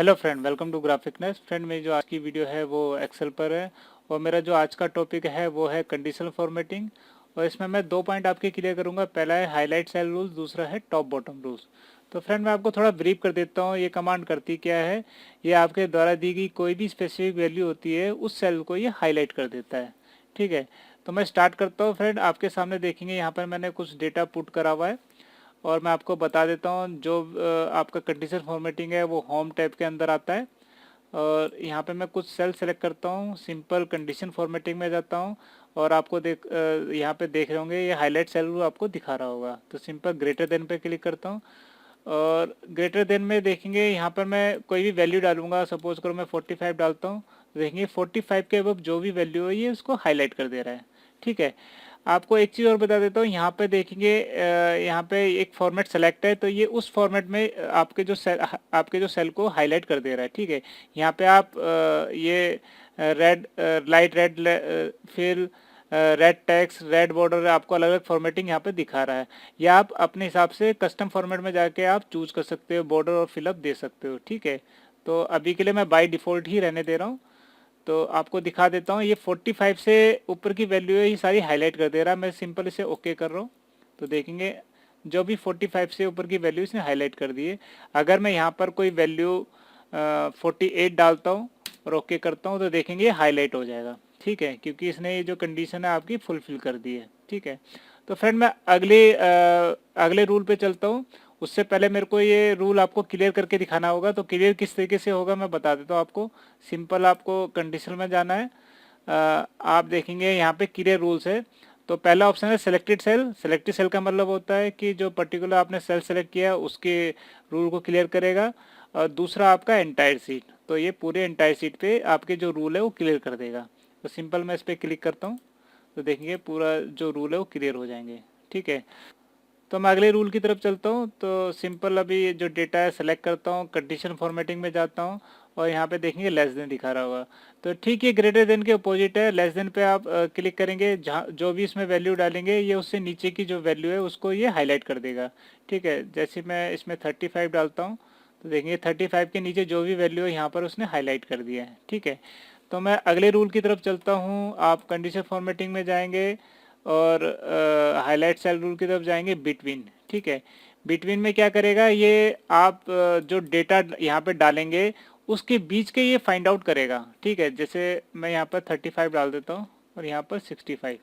Hello friend, welcome to graphicness. Friend, मेरी जो आज की वीडियो है वो एक्सेल पर है और मेरा जो आज का टॉपिक है वो है कंडीशनल फॉर्मेटिंग। और इसमें मैं 2 पॉइंट आपके क्लियर करूंगा। पहला है हाईलाइट सेल रूल्स, दूसरा है टॉप बॉटम रूल्स। तो फ्रेंड, मैं आपको थोड़ा ब्रीफ कर देता हूँ। ये कमांड करती क्या है, ये आपके द्वारा दी गई कोई भी स्पेसिफिक वैल्यू होती है उस सेल को ये हाईलाइट कर देता है। ठीक है, तो मैं स्टार्ट करता हूँ। फ्रेंड, आपके सामने देखेंगे यहाँ पर मैंने कुछ डेटा पुट करा हुआ है और मैं आपको बता देता हूँ। जो आपका कंडीशन फॉर्मेटिंग है वो होम टैब के अंदर आता है। और यहाँ पे मैं कुछ सेल सेलेक्ट करता हूँ, सिंपल कंडीशन फॉर्मेटिंग में जाता हूँ और आपको यहाँ पे देख रहे होंगे ये हाईलाइट सेल वो आपको दिखा रहा होगा। तो सिंपल ग्रेटर देन पे क्लिक करता हूँ और ग्रेटर देन में देखेंगे यहाँ पर मैं कोई भी वैल्यू डालूंगा। सपोज करो मैं 45 डालता हूँ, तो देखेंगे 45 के अब जो भी वैल्यू है ये उसको हाईलाइट कर दे रहा है। ठीक है, आपको एक चीज़ और बता देता हूँ। यहाँ पे देखेंगे यहाँ पे एक फॉर्मेट सेलेक्ट है, तो ये उस फॉर्मेट में आपके जो सेल को हाईलाइट कर दे रहा है। ठीक है, यहाँ पे आप ये red, light red, fill, red text, red border, आपको अलग अलग फॉर्मेटिंग यहाँ पे दिखा रहा है। या आप अपने हिसाब से कस्टम फॉर्मेट में जाके आप चूज कर सकते हो, बॉर्डर और फिलअप दे सकते हो। ठीक है, तो अभी के लिए मैं बाय डिफ़ॉल्ट ही रहने दे रहा हूँ। तो आपको दिखा देता हूँ, ये 45 से ऊपर की वैल्यू है ये सारी हाईलाइट कर दे रहा है। मैं सिंपल इसे ओके कर रहा हूँ, तो देखेंगे जो भी 45 से ऊपर की वैल्यू इसने हाईलाइट कर दी है। अगर मैं यहाँ पर कोई वैल्यू 48 डालता हूँ और ओके करता हूँ तो देखेंगे ये हाईलाइट हो जाएगा। ठीक है, क्योंकि इसने ये जो कंडीशन है आपकी फुलफिल कर दी है। ठीक है, तो फ्रेंड मैं अगले रूल पे चलता हूँ। उससे पहले मेरे को ये रूल आपको क्लियर करके दिखाना होगा। तो क्लियर किस तरीके से होगा मैं बता देता हूँ आपको। सिंपल आपको कंडीशन में जाना है। आप देखेंगे यहाँ पे क्लियर रूल्स है। तो पहला ऑप्शन है सिलेक्टेड सेल। सिलेक्टेड सेल का मतलब होता है कि जो पर्टिकुलर आपने सेल सेलेक्ट किया है उसके रूल को क्लियर करेगा। और दूसरा आपका एंटायर सीट, तो ये पूरे एंटायर सीट पे आपके जो रूल है वो क्लियर कर देगा। तो सिंपल मैं इस पर क्लिक करता हूँ, तो देखेंगे पूरा जो रूल है वो क्लियर हो जाएंगे। ठीक है, तो मैं अगले रूल की तरफ चलता हूँ। तो सिंपल अभी जो डेटा है सेलेक्ट करता हूँ, कंडीशन फॉर्मेटिंग में जाता हूँ और यहाँ पे देखेंगे लेस देन दिखा रहा होगा। तो ठीक है, ग्रेटर देन के अपोजिट है। लेस देन पे आप क्लिक करेंगे, जहाँ जो भी इसमें वैल्यू डालेंगे ये उससे नीचे की जो वैल्यू है उसको ये हाईलाइट कर देगा। ठीक है, जैसे मैं इसमें 35 डालता हूँ तो देखेंगे 35 के नीचे जो भी वैल्यू है यहाँ पर उसने हाईलाइट कर दिया है। ठीक है, तो मैं अगले रूल की तरफ चलता हूँ। आप कंडीशन फॉर्मेटिंग में जाएंगे और हाईलाइट सेल रूल की तरफ जाएंगे, बिटवीन। ठीक है, बिटवीन में क्या करेगा ये, आप जो डेटा यहाँ पे डालेंगे उसके बीच के ये फाइंड आउट करेगा। ठीक है, जैसे मैं यहाँ पर 35 डाल देता हूँ और यहाँ पर 65।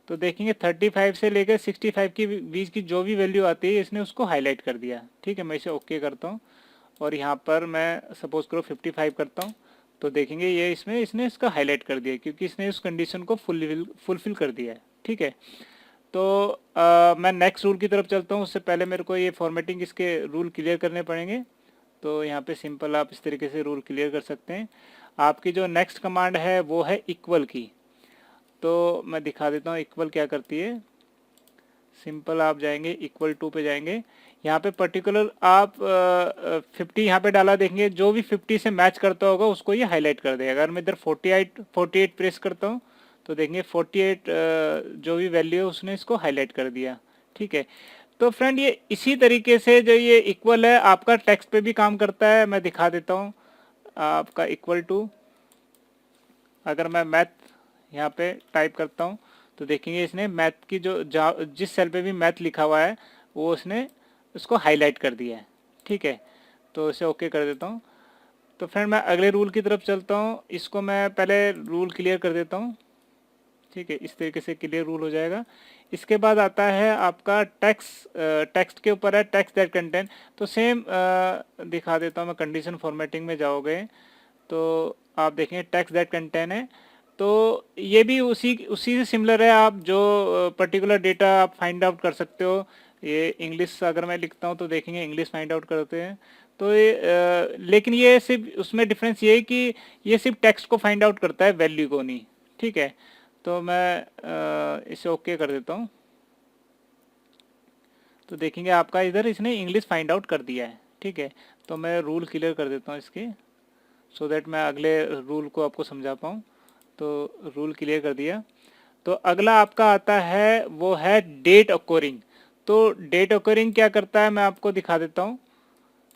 तो देखेंगे 35 से लेकर 65 के बीच की जो भी वैल्यू आती है इसने उसको हाईलाइट कर दिया। ठीक है, मैं इसे ओके करता हूँ और यहाँ पर मैं सपोज करो 55 करता हूँ, तो देखेंगे ये इसने इसका हाईलाइट कर दिया क्योंकि इसने उस कंडीशन को फुलफिल कर दिया है। ठीक है, तो मैं नेक्स्ट रूल की तरफ चलता हूँ। उससे पहले मेरे को ये फॉर्मेटिंग इसके रूल क्लियर करने पड़ेंगे। तो यहाँ पे सिंपल आप इस तरीके से रूल क्लियर कर सकते हैं। आपकी जो नेक्स्ट कमांड है वो है इक्वल की। तो मैं दिखा देता हूँ इक्वल क्या करती है। सिंपल आप जाएंगे इक्वल टू पे जाएंगे, यहाँ पे पर्टिकुलर आप 50 यहाँ पे डाला, देखेंगे जो भी 50 से मैच करता होगा उसको ये हाईलाइट कर देगा। अगर मैं इधर 48 प्रेस करता हूँ तो देखेंगे 48 जो भी वैल्यू है उसने इसको हाईलाइट कर दिया। ठीक है, तो फ्रेंड ये इसी तरीके से जो ये इक्वल है आपका टेक्स्ट पे भी काम करता है। मैं दिखा देता हूँ आपका इक्वल टू। अगर मैं मैथ यहाँ पे टाइप करता हूँ तो देखेंगे इसने मैथ की जो जिस सेल पे भी मैथ लिखा हुआ है वो उसने उसको हाईलाइट कर दिया है। ठीक है, तो इसे ओके कर देता हूँ। तो फ्रेंड मैं अगले रूल की तरफ चलता हूँ। इसको मैं पहले रूल क्लियर कर देता हूँ। ठीक है, इस तरीके से क्लियर रूल हो जाएगा। इसके बाद आता है आपका टेक्स्ट के ऊपर है टेक्स्ट दैट कंटेंट। तो सेम दिखा देता हूँ मैं, कंडीशन फॉर्मेटिंग में जाओगे तो आप देखेंगे टेक्स्ट दैट कंटेंट है। तो ये भी उसी उसी से सिमिलर है। आप जो पर्टिकुलर डेटा आप फाइंड आउट कर सकते हो। ये इंग्लिश अगर मैं लिखता हूँ तो देखेंगे इंग्लिश फाइंड आउट करते हैं। तो ये लेकिन ये सिर्फ उसमें डिफरेंस ये है कि ये सिर्फ टेक्स्ट को फाइंड आउट करता है, वैल्यू को नहीं। ठीक है, तो मैं इसे ओके कर देता हूँ। तो देखेंगे आपका इधर इसने इंग्लिश फाइंड आउट कर दिया है। ठीक है, तो मैं रूल क्लियर कर देता हूँ इसके, सो दैट मैं अगले रूल को आपको समझा पाऊँ। तो रूल क्लियर कर दिया। तो अगला आपका आता है वो है डेट अकोरिंग। तो डेट अकोरिंग क्या करता है मैं आपको दिखा देता हूँ।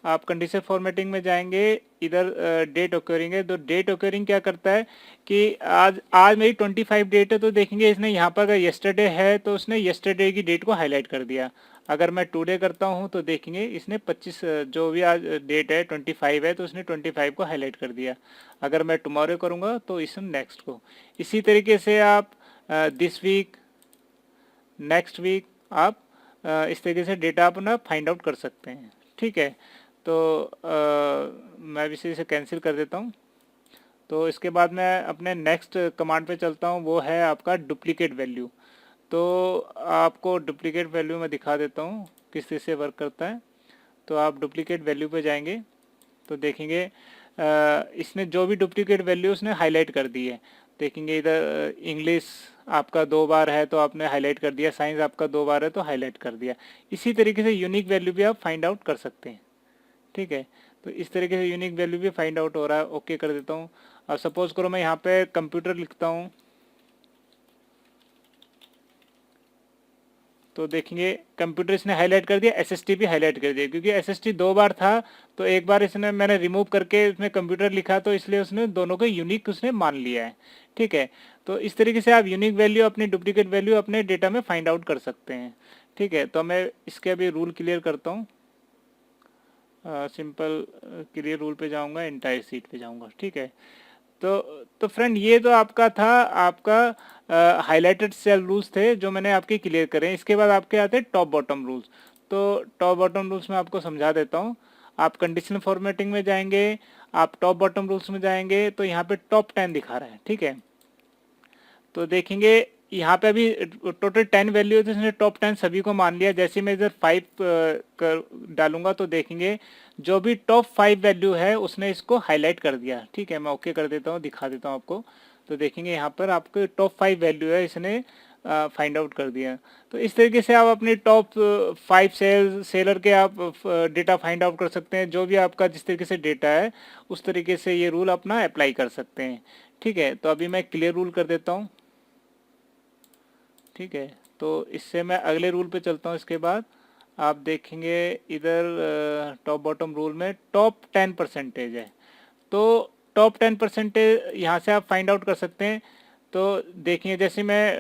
आप कंडीशनल फॉर्मेटिंग में जाएंगे, इधर डेट ओकरिंग है। तो डेट ओकरिंग क्या करता है कि आज आज मेरी 25 डेट है, तो देखेंगे इसने यहाँ पर अगर येस्टरडे है तो उसने येस्टरडे की डेट को हाईलाइट कर दिया। अगर मैं टुडे करता हूँ तो देखेंगे इसने 25 जो भी आज डेट है 25 है तो उसने 25 को हाईलाइट कर दिया। अगर मैं टुमारो करूँगा तो इसने नेक्स्ट को। इसी तरीके से आप दिस वीक, नेक्स्ट वीक आप इस तरीके से डेटा अपना फाइंड आउट कर सकते हैं। ठीक है, तो मैं इसे कैंसिल कर देता हूँ। तो इसके बाद मैं अपने नेक्स्ट कमांड पे चलता हूँ, वो है आपका डुप्लीकेट वैल्यू। तो आपको डुप्लीकेट वैल्यू मैं दिखा देता हूँ किस तरह से वर्क करता है। तो आप डुप्लीकेट वैल्यू पे जाएंगे तो देखेंगे इसने जो भी डुप्लीकेट वैल्यू उसने हाईलाइट कर दी है। देखेंगे इधर इंग्लिश आपका 2 बार है तो आपने हाईलाइट कर दिया, साइंस आपका 2 बार है तो हाईलाइट कर दिया। इसी तरीके से यूनिक वैल्यू भी आप फाइंड आउट कर सकते हैं। ठीक है, तो इस तरीके से यूनिक वैल्यू भी फाइंड आउट हो रहा है। ओके कर देता हूँ। अब सपोज करो मैं यहाँ पे कंप्यूटर लिखता हूँ, तो देखेंगे कंप्यूटर इसने हाईलाइट कर दिया, एसएसटी भी हाईलाइट कर दिया। क्योंकि एसएसटी 2 बार था तो एक बार इसने मैंने रिमूव करके इसमें कंप्यूटर लिखा, तो इसलिए उसने दोनों को यूनिक उसने मान लिया है। ठीक है, तो इस तरीके से आप यूनिक वैल्यू अपनी डुप्लीकेट वैल्यू अपने डेटा में फाइंड आउट कर सकते हैं। ठीक है, तो मैं इसके अभी रूल क्लियर करता हूँ। सिंपल क्लियर रूल पे जाऊँगा, एंटायर सीट पे जाऊँगा। ठीक है, तो फ्रेंड ये तो आपका था, आपका हाईलाइटेड सेल रूल्स थे जो मैंने आपके क्लियर करे। इसके बाद आपके आते हैं टॉप बॉटम रूल्स। तो टॉप बॉटम रूल्स में आपको समझा देता हूँ। आप कंडीशनल फॉर्मेटिंग में जाएंगे, आप टॉप बॉटम रूल्स में जाएंगे तो यहाँ पे टॉप 10 दिखा रहा है। ठीक है, तो देखेंगे यहाँ पे अभी टोटल 10 वैल्यू है तो इसने टॉप 10 सभी को मान लिया। जैसे मैं इधर 5 कर डालूंगा तो देखेंगे जो भी टॉप 5 वैल्यू है उसने इसको हाईलाइट कर दिया। ठीक है, मैं ओके कर देता हूँ, दिखा देता हूँ आपको। तो देखेंगे यहाँ पर आपके टॉप 5 वैल्यू है इसने फाइंड आउट कर दिया। तो इस तरीके से आप अपने टॉप 5 सेलर के आप डेटा फाइंड आउट कर सकते हैं। जो भी आपका जिस तरीके से डेटा है उस तरीके से ये रूल अपना अप्लाई कर सकते हैं। ठीक है, तो अभी मैं क्लियर रूल कर देता हूँ। ठीक है, तो इससे मैं अगले रूल पे चलता हूँ। इसके बाद आप देखेंगे इधर टॉप बॉटम रूल में टॉप 10% है। तो टॉप 10% यहाँ से आप फाइंड आउट कर सकते हैं। तो देखिए जैसे मैं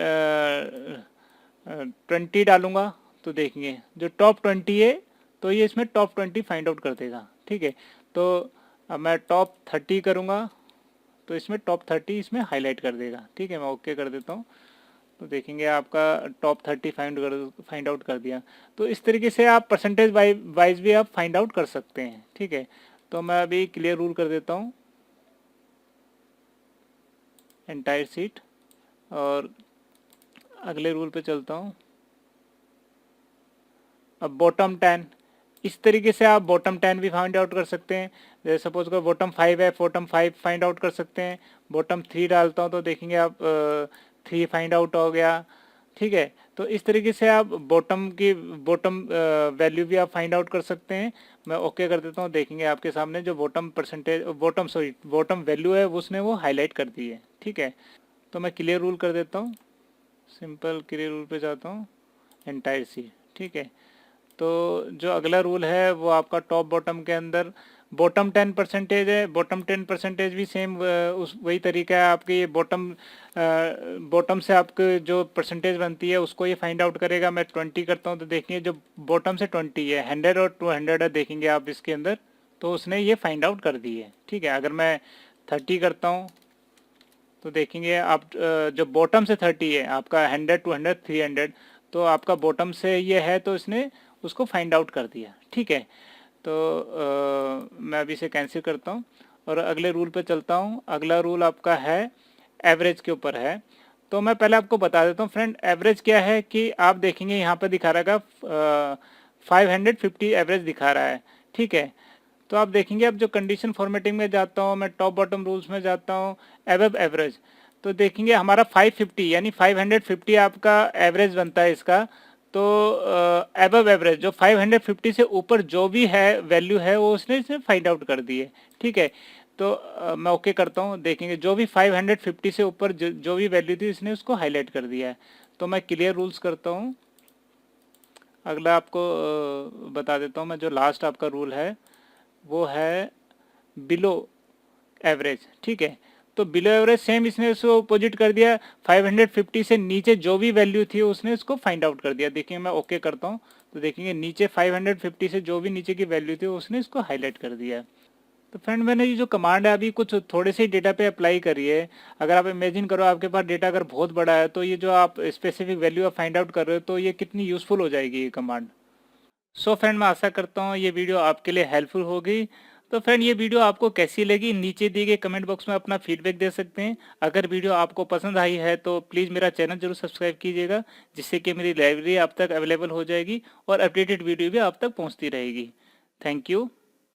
20 डालूंगा तो देखेंगे जो टॉप 20 है तो ये इसमें टॉप 20 फाइंड आउट कर देगा। ठीक है, तो अब मैं टॉप 30 करूँगा तो इसमें टॉप 30 इसमें हाईलाइट कर देगा। ठीक है, मैं ओके कर देता हूँ। तो देखेंगे आपका टॉप 30 फाइंड आउट कर दिया। तो इस तरीके से आप परसेंटेज वाइज भी आप फाइंड आउट कर सकते हैं। ठीक है, तो मैं अभी क्लियर रूल कर देता हूँ, एंटायर सीट, और अगले रूल पे चलता हूँ। अब बॉटम 10, इस तरीके से आप बॉटम 10 भी फाइंड आउट कर सकते हैं। जैसे सपोज कर बॉटम 5 है, बॉटम 5 फाइंड आउट कर सकते हैं। बॉटम 3 डालता हूँ तो देखेंगे आप 3 फाइंड आउट हो गया। ठीक है, तो इस तरीके से आप बॉटम वैल्यू भी आप फाइंड आउट कर सकते हैं। मैं ओके कर देता हूँ। देखेंगे आपके सामने जो बॉटम वैल्यू है उसने वो हाईलाइट कर दी है। ठीक है, तो मैं क्लियर रूल कर देता हूँ। सिंपल क्लियर रूल पे जाता हूँ, एंटायर सी। ठीक है, तो जो अगला रूल है वो आपका टॉप बॉटम के अंदर बॉटम 10% है। बॉटम 10% भी सेम उस वही तरीका है आपके। ये बॉटम से आपके जो परसेंटेज बनती है उसको ये फाइंड आउट करेगा। मैं 20 करता हूँ तो देखिए जो बॉटम से 20 है, 100 और 200 है, देखेंगे आप इसके अंदर, तो उसने ये फाइंड आउट कर दी है। ठीक है, अगर मैं 30 करता हूँ तो देखेंगे आप जो बॉटम से 30 है आपका 100, 200, 300, तो आपका बॉटम से ये है तो इसने उसको फाइंड आउट कर दिया। ठीक है, तो मैं अभी इसे कैंसिल करता हूँ और अगले रूल पे चलता हूँ। अगला रूल आपका है एवरेज के ऊपर है। तो मैं पहले आपको बता देता हूँ फ्रेंड, एवरेज क्या है कि आप देखेंगे यहाँ पे दिखा रहा है 550 एवरेज दिखा रहा है। ठीक है, तो आप देखेंगे अब जो कंडीशन फॉर्मेटिंग में जाता हूँ, मैं टॉप बॉटम रूल्स में जाता हूँ, एबव एवरेज, तो देखेंगे हमारा 550 यानी 550 आपका एवरेज बनता है इसका। तो एबव एवरेज जो 550 से ऊपर जो भी है वैल्यू है वो उसने इसने फाइंड आउट कर दी है। ठीक है, तो मैं ओके करता हूँ। देखेंगे जो भी 550 से ऊपर जो भी वैल्यू थी इसने उसको हाईलाइट कर दिया है। तो मैं क्लियर रूल्स करता हूँ। अगला आपको बता देता हूँ मैं, जो लास्ट आपका रूल है वो है बिलो एवरेज, ठीक है। तो बिलो एवरेज सेम इसने उसको अपोजिट कर दिया, 550 से नीचे जो भी वैल्यू थी उसने उसको फाइंड आउट कर दिया। देखिए मैं ओके करता हूँ तो देखेंगे नीचे 550 से जो भी नीचे की वैल्यू थी उसने इसको हाईलाइट कर दिया है। तो फ्रेंड मैंने ये जो कमांड है अभी कुछ थोड़े से ही डेटा पे अप्लाई करी है। अगर आप इमेजिन करो आपके पास डेटा अगर बहुत बड़ा है तो ये जो आप स्पेसिफिक वैल्यू आप फाइंड आउट कर रहे हो तो ये कितनी यूजफुल हो जाएगी ये कमांड। सो फ्रेंड मैं आशा करता हूँ ये वीडियो आपके लिए हेल्पफुल होगी। तो फ्रेंड ये वीडियो आपको कैसी लगी नीचे दिए गए कमेंट बॉक्स में अपना फीडबैक दे सकते हैं। अगर वीडियो आपको पसंद आई है तो प्लीज़ मेरा चैनल जरूर सब्सक्राइब कीजिएगा, जिससे कि मेरी लाइब्रेरी आप तक अवेलेबल हो जाएगी और अपडेटेड वीडियो भी आप तक पहुँचती रहेगी। Thank you.